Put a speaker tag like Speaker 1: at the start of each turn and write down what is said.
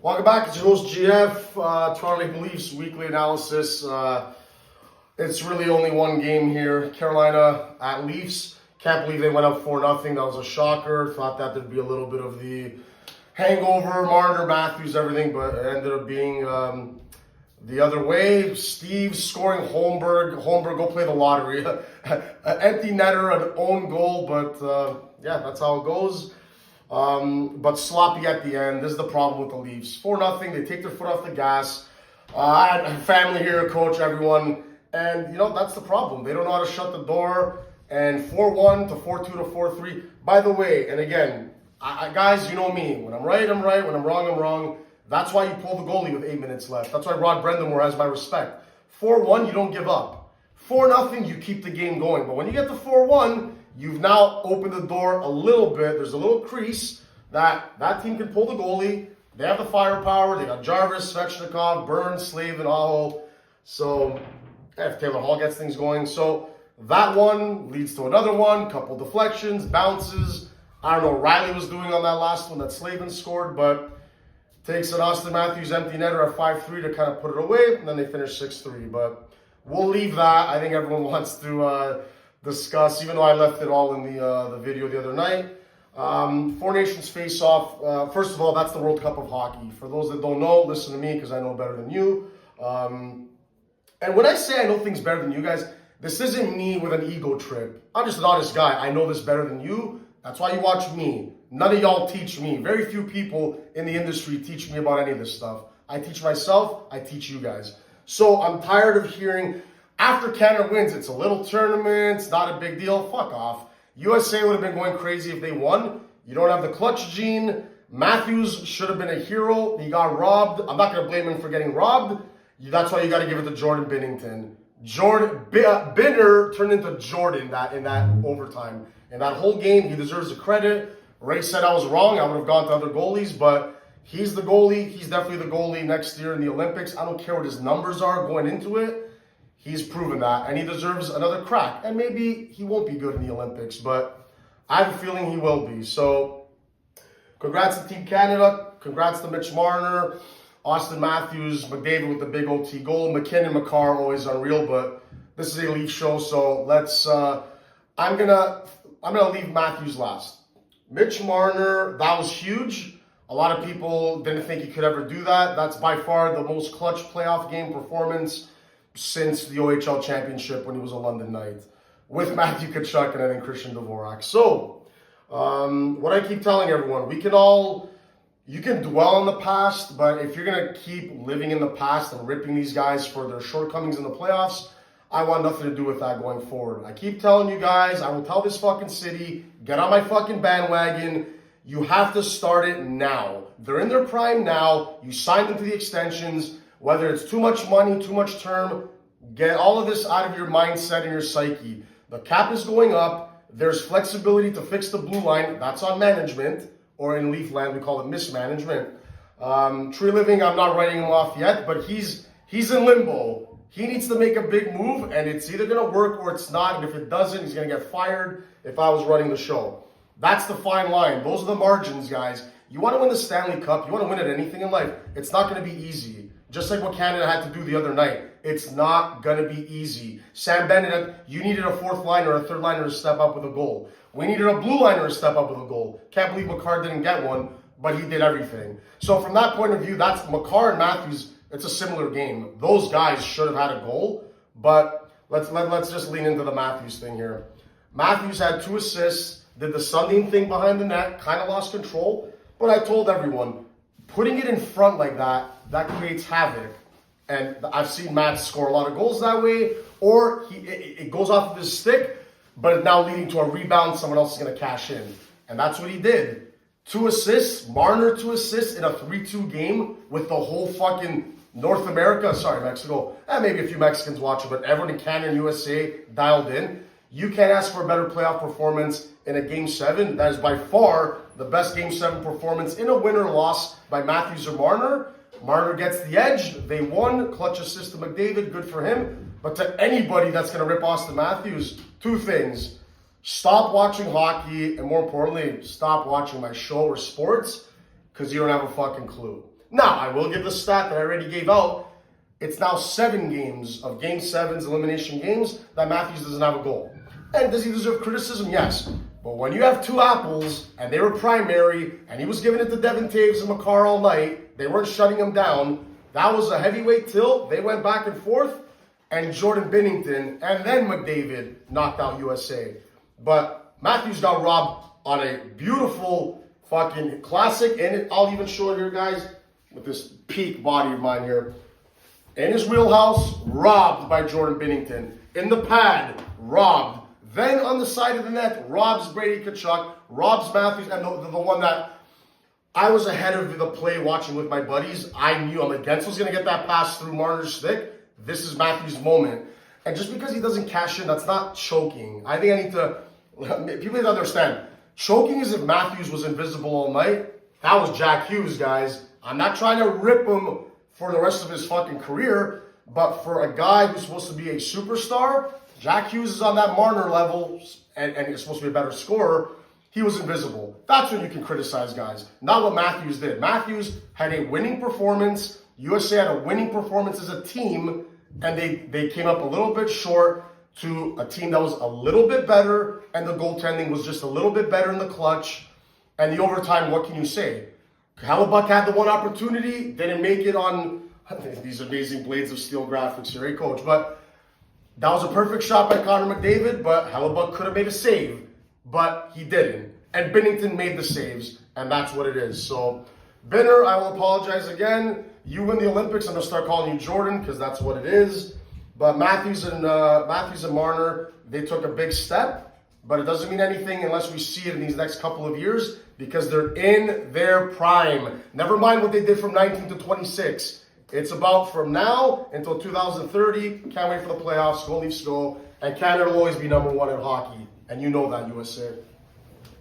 Speaker 1: Welcome back. It's your host GF, Toronto Maple Leafs weekly analysis. It's really only one game here. Carolina at Leafs. Can't believe they went up 4-0. That was a shocker. Thought that there'd be a little bit of the hangover, Marner, Matthews, everything, but it ended up being the other way. Steve scoring Holmberg. Holmberg, go play the lottery. An empty netter, an own goal, but yeah, that's how it goes. But sloppy at the end. This is the problem with the Leafs. 4-0, they take their foot off the gas. I have family here, coach, everyone. And, you know, that's the problem. They don't know how to shut the door. And 4-1 to 4-2 to 4-3. By the way, and again, guys, you know me. When I'm right, I'm right. When I'm wrong, I'm wrong. That's why you pull the goalie with 8 minutes left. That's why Rod Brendamore has my respect. 4-1, you don't give up. 4-0, you keep the game going. But when you get to 4-1, you've now opened the door a little bit. There's a little crease that team can pull the goalie. They have the firepower. They got Jarvis, Svechnikov, Burns, Slavin, Aho. So if Taylor Hall gets things going. So that one leads to another one. Couple deflections, bounces. I don't know what Riley was doing on that last one that Slavin scored, but takes an Austin Matthews empty netter at 5-3 to kind of put it away, and then they finish 6-3. But we'll leave that. I think everyone wants to discuss, even though I left it all in the video the other night. Four Nations face-off. First of all, that's the World Cup of hockey. For those that don't know, listen to me because I know better than you. And when I say I know things better than you guys, this isn't me with an ego trip. I'm just an honest guy. I know this better than you. That's why you watch me. None of y'all teach me. Very few people in the industry teach me about any of this stuff. I teach myself. I teach you guys. So I'm tired of hearing, after Canada wins, it's a little tournament, it's not a big deal. Fuck off. USA would have been going crazy if they won. You don't have the clutch gene. Matthews should have been a hero. He got robbed. I'm not going to blame him for getting robbed. That's why you got to give it to Jordan Binnington. Binner turned into Jordan in that overtime. In that whole game, he deserves the credit. Ray said I was wrong. I would have gone to other goalies, but he's the goalie. He's definitely the goalie next year in the Olympics. I don't care what his numbers are going into it. He's proven that, and he deserves another crack. And maybe he won't be good in the Olympics, but I have a feeling he will be. So congrats to Team Canada. Congrats to Mitch Marner, Austin Matthews, McDavid with the big OT goal. McKinnon, Makar, always unreal, but this is a Leaf show, so let's. I'm gonna leave Matthews last. Mitch Marner, that was huge. A lot of people didn't think he could ever do that. That's by far the most clutch playoff game performance since the OHL championship when he was a London Knight with Matthew Tkachuk and then Christian Dvorak. So, what I keep telling everyone, you can dwell on the past, but if you're going to keep living in the past and ripping these guys for their shortcomings in the playoffs, I want nothing to do with that going forward. I keep telling you guys, I will tell this fucking city, get on my fucking bandwagon. You have to start it now. They're in their prime now. You signed them to the extensions. Whether it's too much money, too much term, get all of this out of your mindset and your psyche. The cap is going up. There's flexibility to fix the blue line. That's on management, or in Leafland, we call it mismanagement. Tree Living, I'm not writing him off yet, but he's in limbo. He needs to make a big move, and it's either going to work or it's not. And if it doesn't, he's going to get fired if I was running the show. That's the fine line. Those are the margins, guys. You want to win the Stanley Cup. You want to win at anything in life. It's not going to be easy. Just like what Canada had to do the other night. It's not going to be easy. Sam Bennett, you needed a fourth liner, a third liner to step up with a goal. We needed a blue liner to step up with a goal. Can't believe Makar didn't get one, but he did everything. So from that point of view, that's Makar and Matthews. It's a similar game. Those guys should have had a goal, but let's just lean into the Matthews thing here. Matthews had 2 assists, did the Sundin thing behind the net, kind of lost control, but I told everyone, putting it in front like that creates havoc. And I've seen Matt score a lot of goals that way, or it goes off of his stick, but it's now leading to a rebound, someone else is going to cash in. And that's what he did. 2 assists, Marner 2 assists in a 3-2 game with the whole fucking North America, Mexico, maybe a few Mexicans watching, but everyone in Canada and USA dialed in. You can't ask for a better playoff performance in a Game 7. That is by far the best Game 7 performance in a win or loss by Matthews or Marner. Marner gets the edge. They won. Clutch assist to McDavid. Good for him. But to anybody that's going to rip Austin Matthews, 2 things. Stop watching hockey, and more importantly, stop watching my show or sports, because you don't have a fucking clue. Now, I will give the stat that I already gave out. It's now 7 games of Game 7s, elimination games, that Matthews doesn't have a goal. And does he deserve criticism? Yes. But when you have 2 apples, and they were primary, and he was giving it to Devin Taves and McCarr all night, they weren't shutting him down. That was a heavyweight tilt. They went back and forth, and Jordan Binnington and then McDavid knocked out USA. But Matthews got robbed on a beautiful fucking classic, and I'll even show it here, guys, with this peak body of mine here. In his wheelhouse, robbed by Jordan Binnington. In the pad, robbed. Then on the side of the net, robs Brady Tkachuk, robs Matthews, and the one that I was ahead of the play watching with my buddies. I knew Gensel was going to get that pass through Marner's stick. This is Matthews' moment. And just because he doesn't cash in, that's not choking. I think I need to, people need to understand, choking is if Matthews was invisible all night. That was Jack Hughes, guys. I'm not trying to rip him for the rest of his fucking career, but for a guy who's supposed to be a superstar, Jack Hughes is on that Marner level, and he's supposed to be a better scorer. He was invisible. That's when you can criticize guys. Not what Matthews did. Matthews had a winning performance. USA had a winning performance as a team, and they came up a little bit short to a team that was a little bit better, and the goaltending was just a little bit better in the clutch. And the overtime, what can you say? Hellebuck had the one opportunity, didn't make it on these amazing Blades of Steel graphics here, hey coach. But that was a perfect shot by Connor McDavid, but Hellebuck could have made a save, but he didn't. And Binnington made the saves, and that's what it is. So, Binner, I will apologize again. You win the Olympics, I'm going to start calling you Jordan, because that's what it is. But Matthews and Marner, they took a big step, but it doesn't mean anything unless we see it in these next couple of years, because they're in their prime. Never mind what they did from 19 to 26. It's about from now until 2030. Can't wait for the playoffs. Go Leafs, go. And Canada will always be number 1 in hockey. And you know that, USA.